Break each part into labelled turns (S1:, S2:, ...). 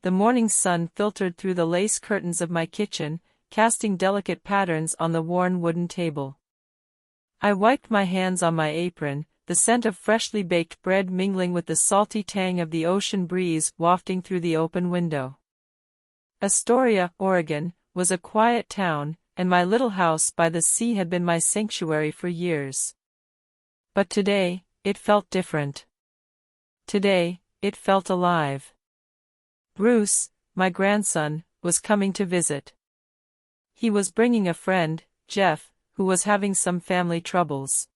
S1: the morning sun filtered through the lace curtains of my kitchen, casting delicate patterns on the worn wooden table. I wiped my hands on my apron, the scent of freshly baked bread mingling with the salty tang of the ocean breeze wafting through the open window. Astoria, Oregon, was a quiet town, and my little house by the sea had been my sanctuary for years. But today, it felt different. Today, it felt alive. Bruce, my grandson, was coming to visit. He was bringing a friend, Jeff, who was having some family troubles.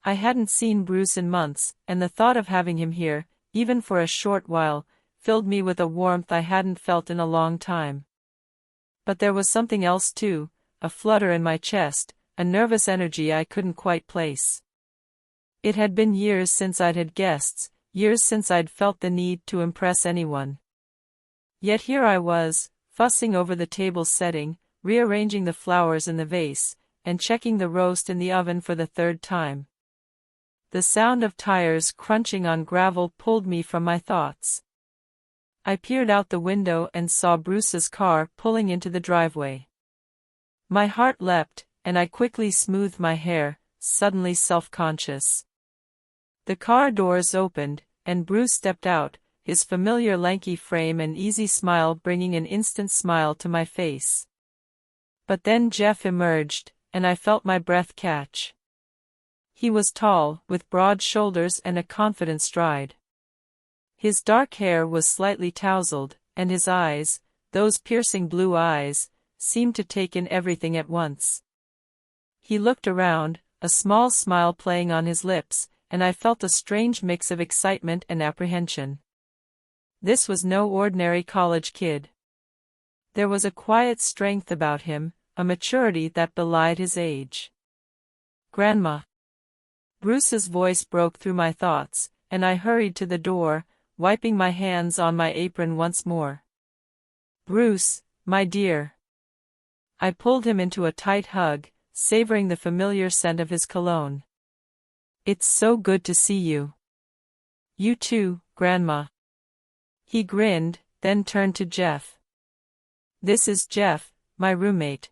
S1: I hadn't seen Bruce in months, and the thought of having him here, even for a short while, filled me with a warmth I hadn't felt in a long time. But there was something else too, a flutter in my chest, a nervous energy I couldn't quite place. It had been years since I'd had guests, years since I'd felt the need to impress anyone. Yet here I was, fussing over the table setting, rearranging the flowers in the vase, and checking the roast in the oven for the third time. The sound of tires crunching on gravel pulled me from my thoughts. I peered out the window and saw Bruce's car pulling into the driveway. My heart leapt, and I quickly smoothed my hair, suddenly self-conscious. The car doors opened, and Bruce stepped out, his familiar lanky frame and easy smile bringing an instant smile to my face. But then Jeff emerged, and I felt my breath catch. He was tall, with broad shoulders and a confident stride. His dark hair was slightly tousled, and his eyes, those piercing blue eyes, seemed to take in everything at once. He looked around, a small smile playing on his lips, and I felt a strange mix of excitement and apprehension. This was no ordinary college kid. There was a quiet strength about him, a maturity that belied his age. "Grandma." Bruce's voice broke through my thoughts, and I hurried to the door, wiping my hands on my apron once more. "Bruce, my dear." I pulled him into a tight hug, savoring the familiar scent of his cologne. "It's so good to see you." "You too, Grandma." He grinned, then turned to Jeff. "This is Jeff, my roommate."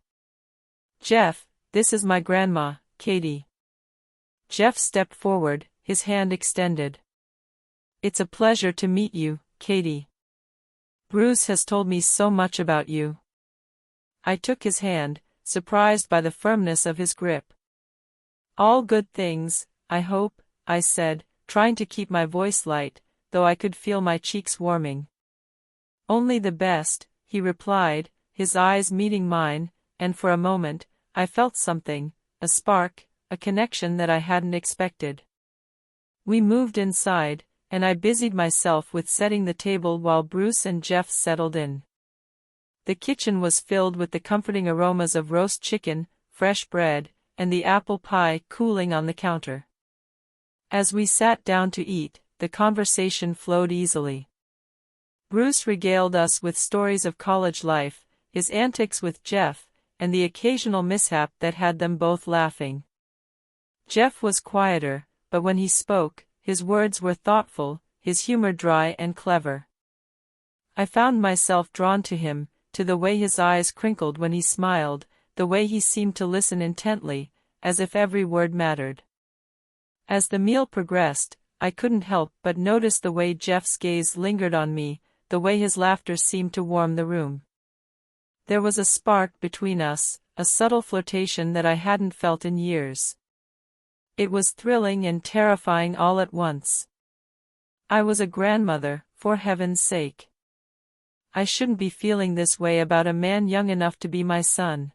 S1: "Jeff, this is my grandma, Katie." Jeff stepped forward, his hand extended. "It's a pleasure to meet you, Katie. Bruce has told me so much about you." I took his hand, surprised by the firmness of his grip. "All good things, I hope," I said, trying to keep my voice light, though I could feel my cheeks warming. "Only the best," he replied, his eyes meeting mine, and for a moment, I felt something, a spark, a connection that I hadn't expected. We moved inside, and I busied myself with setting the table while Bruce and Jeff settled in. The kitchen was filled with the comforting aromas of roast chicken, fresh bread, and the apple pie cooling on the counter. As we sat down to eat, the conversation flowed easily. Bruce regaled us with stories of college life, his antics with Jeff, and the occasional mishap that had them both laughing. Jeff was quieter, but when he spoke, his words were thoughtful, his humor dry and clever. I found myself drawn to him, to the way his eyes crinkled when he smiled, the way he seemed to listen intently, as if every word mattered. As the meal progressed, I couldn't help but notice the way Jeff's gaze lingered on me, the way his laughter seemed to warm the room. There was a spark between us, a subtle flirtation that I hadn't felt in years. It was thrilling and terrifying all at once. I was a grandmother, for heaven's sake. I shouldn't be feeling this way about a man young enough to be my son.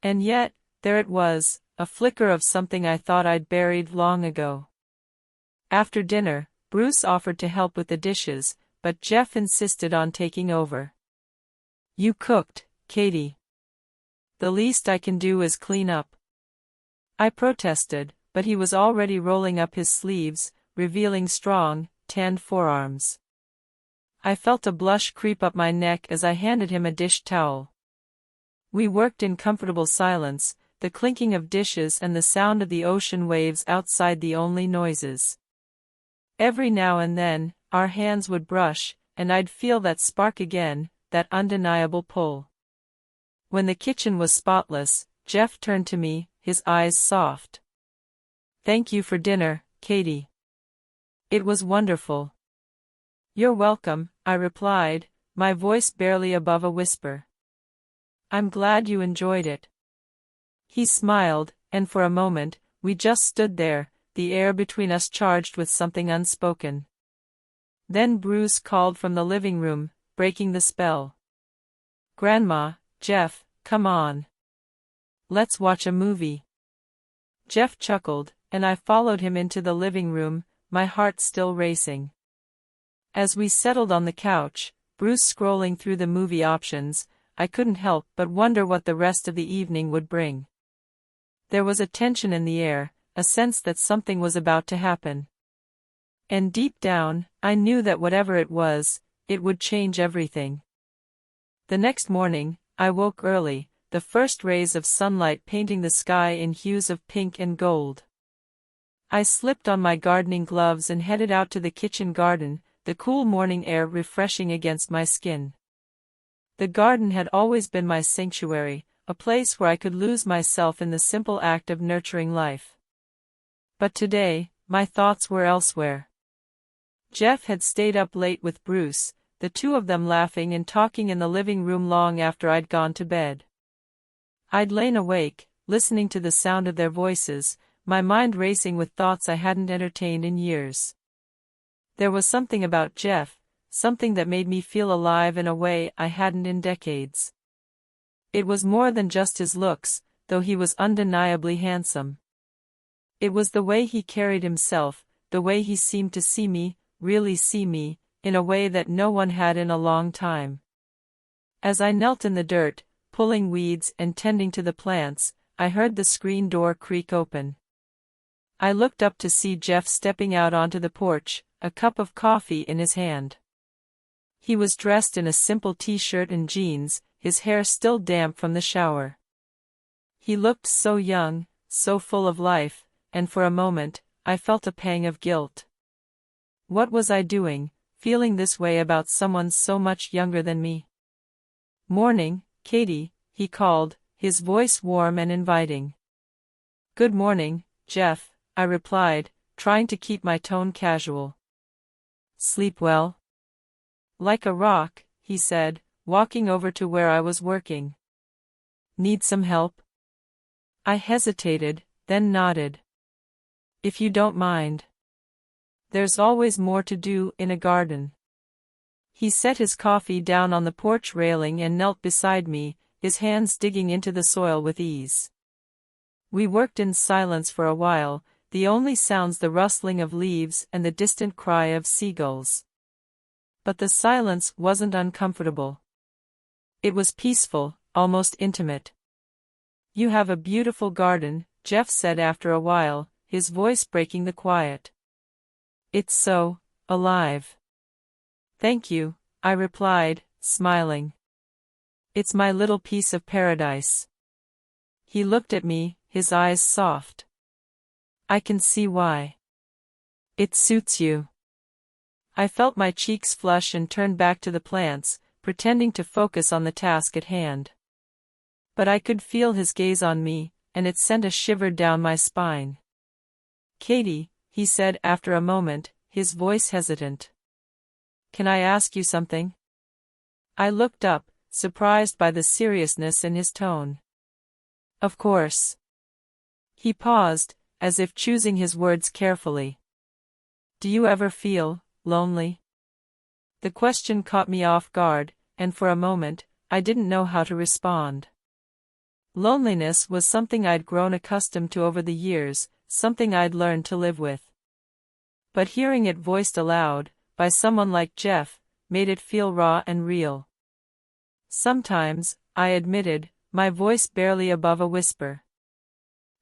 S1: And yet, there it was, a flicker of something I thought I'd buried long ago. After dinner, Bruce offered to help with the dishes, but Jeff insisted on taking over. "You cooked, Katie. The least I can do is clean up." I protested, but he was already rolling up his sleeves, revealing strong, tanned forearms. I felt a blush creep up my neck as I handed him a dish towel. We worked in comfortable silence, the clinking of dishes and the sound of the ocean waves outside the only noises. Every now and then, our hands would brush, and I'd feel that spark again, that undeniable pull. When the kitchen was spotless, Jeff turned to me, his eyes soft. "Thank you for dinner, Katie. It was wonderful." "You're welcome," I replied, my voice barely above a whisper. "I'm glad you enjoyed it." He smiled, and for a moment, we just stood there, the air between us charged with something unspoken. Then Bruce called from the living room, breaking the spell. "Grandma, Jeff, come on. Let's watch a movie." Jeff chuckled, and I followed him into the living room, my heart still racing. As we settled on the couch, Bruce scrolling through the movie options, I couldn't help but wonder what the rest of the evening would bring. There was a tension in the air, a sense that something was about to happen. And deep down, I knew that whatever it was, it would change everything. The next morning, I woke early, the first rays of sunlight painting the sky in hues of pink and gold. I slipped on my gardening gloves and headed out to the kitchen garden, the cool morning air refreshing against my skin. The garden had always been my sanctuary, a place where I could lose myself in the simple act of nurturing life. But today, my thoughts were elsewhere. Jeff had stayed up late with Bruce, the two of them laughing and talking in the living room long after I'd gone to bed. I'd lain awake, listening to the sound of their voices, my mind racing with thoughts I hadn't entertained in years. There was something about Jeff, something that made me feel alive in a way I hadn't in decades. It was more than just his looks, though he was undeniably handsome. It was the way he carried himself, the way he seemed to see me, really see me, in a way that no one had in a long time. As I knelt in the dirt, pulling weeds and tending to the plants, I heard the screen door creak open. I looked up to see Jeff stepping out onto the porch, a cup of coffee in his hand. He was dressed in a simple t-shirt and jeans, his hair still damp from the shower. He looked so young, so full of life, and for a moment, I felt a pang of guilt. What was I doing, feeling this way about someone so much younger than me? "Morning, Katie," he called, his voice warm and inviting. "Good morning, Jeff," I replied, trying to keep my tone casual. "Sleep well?" "Like a rock," he said, walking over to where I was working. "Need some help?" I hesitated, then nodded. "If you don't mind. There's always more to do in a garden." He set his coffee down on the porch railing and knelt beside me, his hands digging into the soil with ease. We worked in silence for a while, the only sounds the rustling of leaves and the distant cry of seagulls. But the silence wasn't uncomfortable. It was peaceful, almost intimate. "You have a beautiful garden," Jeff said after a while, his voice breaking the quiet. "It's so alive." "Thank you," I replied, smiling. "It's my little piece of paradise." He looked at me, his eyes soft. "I can see why. It suits you." I felt my cheeks flush and turned back to the plants, pretending to focus on the task at hand. But I could feel his gaze on me, and it sent a shiver down my spine. "Katie," he said after a moment, his voice hesitant. "Can I ask you something?" I looked up, surprised by the seriousness in his tone. "Of course." He paused, as if choosing his words carefully. "Do you ever feel lonely?" The question caught me off guard, and for a moment, I didn't know how to respond. Loneliness was something I'd grown accustomed to over the years, something I'd learned to live with. But hearing it voiced aloud, by someone like Jeff, made it feel raw and real. "Sometimes," I admitted, my voice barely above a whisper.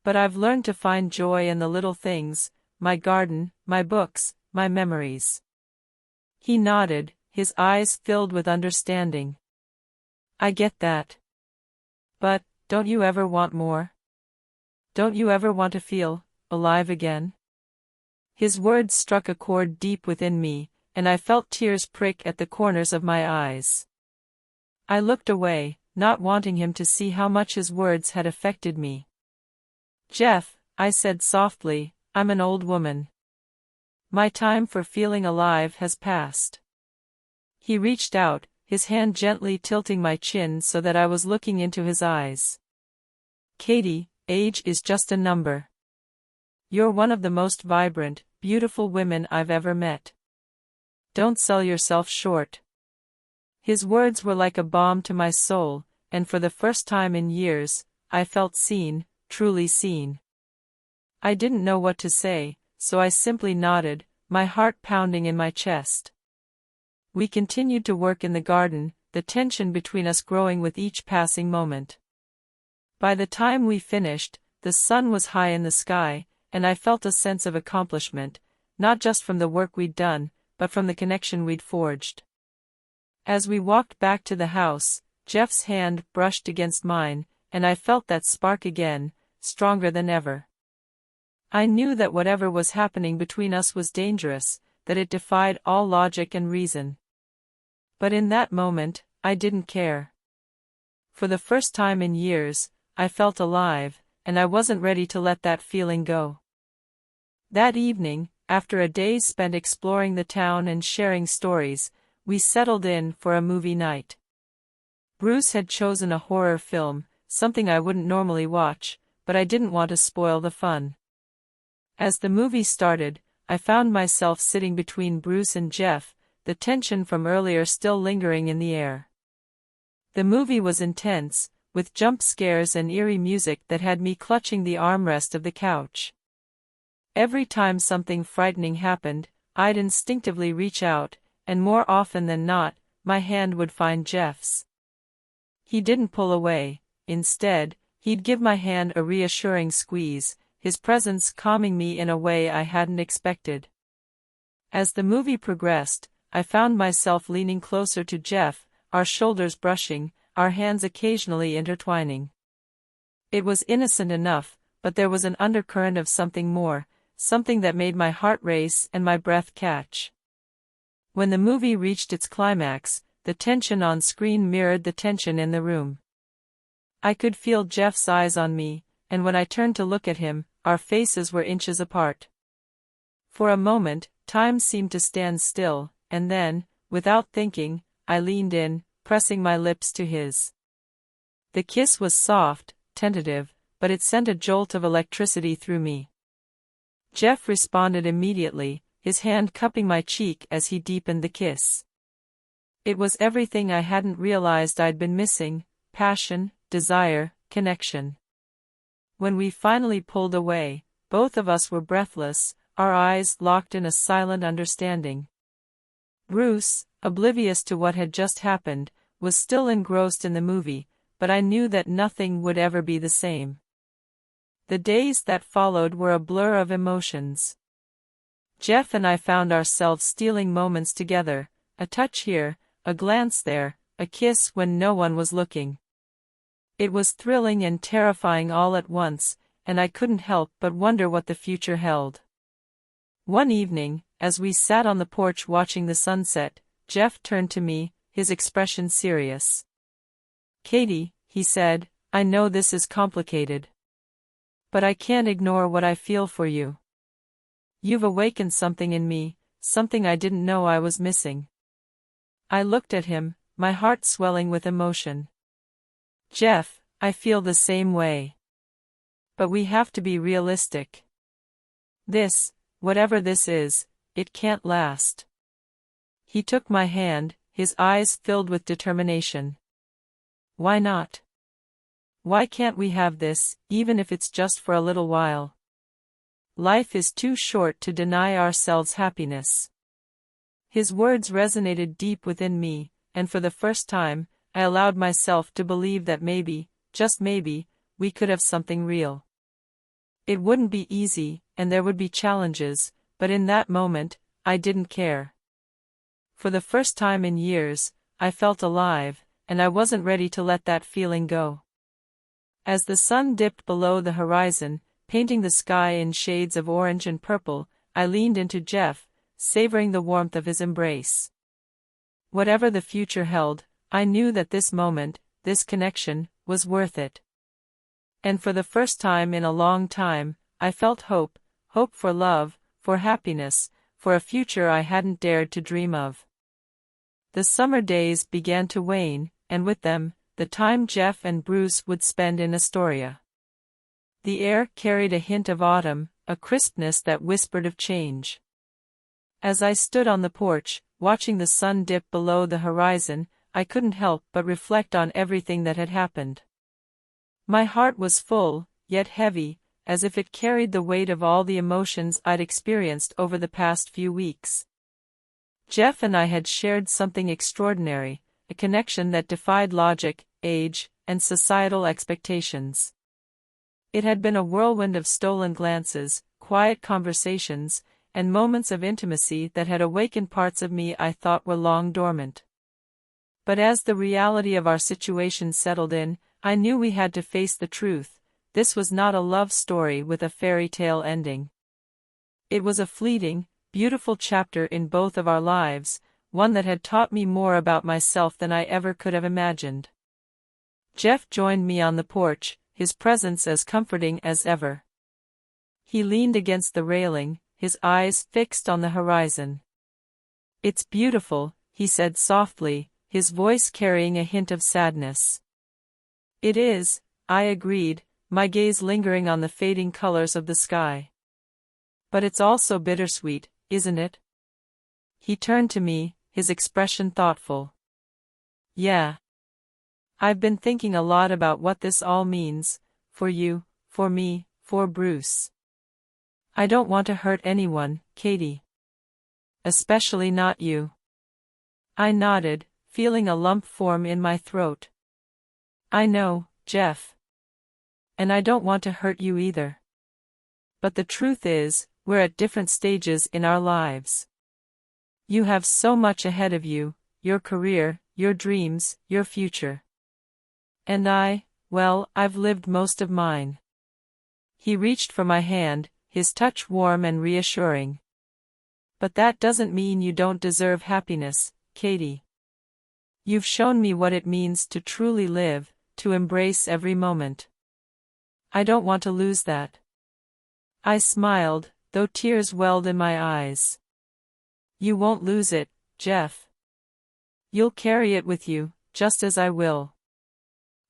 S1: "But I've learned to find joy in the little things, my garden, my books, my memories." He nodded, his eyes filled with understanding. "I get that. But, don't you ever want more? Don't you ever want to feel alive again?" His words struck a chord deep within me, and I felt tears prick at the corners of my eyes. I looked away, not wanting him to see how much his words had affected me. "Jeff," I said softly, "I'm an old woman. My time for feeling alive has passed." He reached out, his hand gently tilting my chin so that I was looking into his eyes. "Katie, age is just a number. You're one of the most vibrant, beautiful women I've ever met. Don't sell yourself short." His words were like a balm to my soul, and for the first time in years, I felt seen, truly seen. I didn't know what to say, so I simply nodded, my heart pounding in my chest. We continued to work in the garden, the tension between us growing with each passing moment. By the time we finished, the sun was high in the sky, and I felt a sense of accomplishment, not just from the work we'd done, but from the connection we'd forged. As we walked back to the house, Jeff's hand brushed against mine, and I felt that spark again, stronger than ever. I knew that whatever was happening between us was dangerous, that it defied all logic and reason. But in that moment, I didn't care. For the first time in years, I felt alive, and I wasn't ready to let that feeling go. That evening, after a day spent exploring the town and sharing stories, we settled in for a movie night. Bruce had chosen a horror film, something I wouldn't normally watch, but I didn't want to spoil the fun. As the movie started, I found myself sitting between Bruce and Jeff, the tension from earlier still lingering in the air. The movie was intense, with jump scares and eerie music that had me clutching the armrest of the couch. Every time something frightening happened, I'd instinctively reach out, and more often than not, my hand would find Jeff's. He didn't pull away. Instead, he'd give my hand a reassuring squeeze, his presence calming me in a way I hadn't expected. As the movie progressed, I found myself leaning closer to Jeff, our shoulders brushing, our hands occasionally intertwining. It was innocent enough, but there was an undercurrent of something more, something that made my heart race and my breath catch. When the movie reached its climax, the tension on screen mirrored the tension in the room. I could feel Jeff's eyes on me, and when I turned to look at him, our faces were inches apart. For a moment, time seemed to stand still, and then, without thinking, I leaned in, pressing my lips to his. The kiss was soft, tentative, but it sent a jolt of electricity through me. Jeff responded immediately, his hand cupping my cheek as he deepened the kiss. It was everything I hadn't realized I'd been missing: passion, desire, connection. When we finally pulled away, both of us were breathless, our eyes locked in a silent understanding. Bruce, oblivious to what had just happened, was still engrossed in the movie, but I knew that nothing would ever be the same. The days that followed were a blur of emotions. Jeff and I found ourselves stealing moments together, a touch here, a glance there, a kiss when no one was looking. It was thrilling and terrifying all at once, and I couldn't help but wonder what the future held. One evening, as we sat on the porch watching the sunset, Jeff turned to me, his expression serious. "Katie," he said, "I know this is complicated. But I can't ignore what I feel for you. You've awakened something in me, something I didn't know I was missing." I looked at him, my heart swelling with emotion. "Jeff, I feel the same way. But we have to be realistic. This, whatever this is, it can't last." He took my hand, his eyes filled with determination. "Why not? Why can't we have this, even if it's just for a little while? Life is too short to deny ourselves happiness." His words resonated deep within me, and for the first time, I allowed myself to believe that maybe, just maybe, we could have something real. It wouldn't be easy, and there would be challenges, but in that moment, I didn't care. For the first time in years, I felt alive, and I wasn't ready to let that feeling go. As the sun dipped below the horizon, painting the sky in shades of orange and purple, I leaned into Jeff, savoring the warmth of his embrace. Whatever the future held, I knew that this moment, this connection, was worth it. And for the first time in a long time, I felt hope for love, for happiness, for a future I hadn't dared to dream of. The summer days began to wane, and with them, the time Jeff and Bruce would spend in Astoria. The air carried a hint of autumn, a crispness that whispered of change. As I stood on the porch, watching the sun dip below the horizon, I couldn't help but reflect on everything that had happened. My heart was full, yet heavy, as if it carried the weight of all the emotions I'd experienced over the past few weeks. Jeff and I had shared something extraordinary, a connection that defied logic, age, and societal expectations. It had been a whirlwind of stolen glances, quiet conversations, and moments of intimacy that had awakened parts of me I thought were long dormant. But as the reality of our situation settled in, I knew we had to face the truth. This was not a love story with a fairy tale ending. It was a fleeting, beautiful chapter in both of our lives, one that had taught me more about myself than I ever could have imagined. Jeff joined me on the porch, his presence as comforting as ever. He leaned against the railing, his eyes fixed on the horizon. "It's beautiful," he said softly, his voice carrying a hint of sadness. "It is," I agreed, my gaze lingering on the fading colors of the sky. "But it's also bittersweet, isn't it?" He turned to me, his expression thoughtful. "Yeah. I've been thinking a lot about what this all means, for you, for me, for Bruce. I don't want to hurt anyone, Katie. Especially not you." I nodded, feeling a lump form in my throat. "I know, Jeff. And I don't want to hurt you either. But the truth is, we're at different stages in our lives. You have so much ahead of you, your career, your dreams, your future. And well, I've lived most of mine." He reached for my hand, his touch warm and reassuring. "But that doesn't mean you don't deserve happiness, Katie. You've shown me what it means to truly live, to embrace every moment. I don't want to lose that." I smiled, though tears welled in my eyes. "You won't lose it, Jeff. You'll carry it with you, just as I will.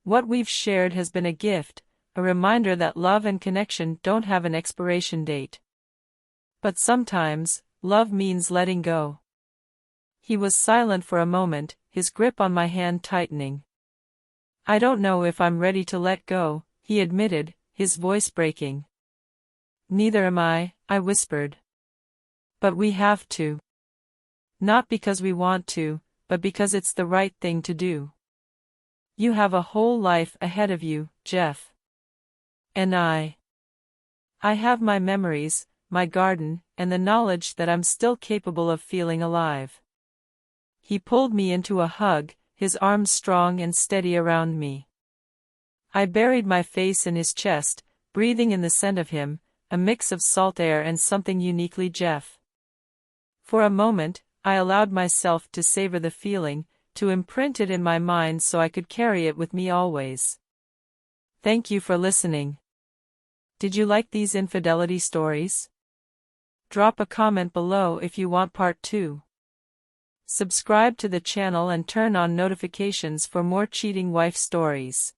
S1: What we've shared has been a gift, a reminder that love and connection don't have an expiration date. But sometimes, love means letting go." He was silent for a moment, his grip on my hand tightening. "I don't know if I'm ready to let go," he admitted, his voice breaking. "Neither am I," I whispered. "But we have to. Not because we want to, but because it's the right thing to do. You have a whole life ahead of you, Jeff. And I have my memories, my garden, and the knowledge that I'm still capable of feeling alive." He pulled me into a hug, his arms strong and steady around me. I buried my face in his chest, breathing in the scent of him, a mix of salt air and something uniquely Jeff. For a moment, I allowed myself to savor the feeling, to imprint it in my mind so I could carry it with me always. Thank you for listening. Did you like these infidelity stories? Drop a comment below if you want part 2. Subscribe to the channel and turn on notifications for more cheating wife stories.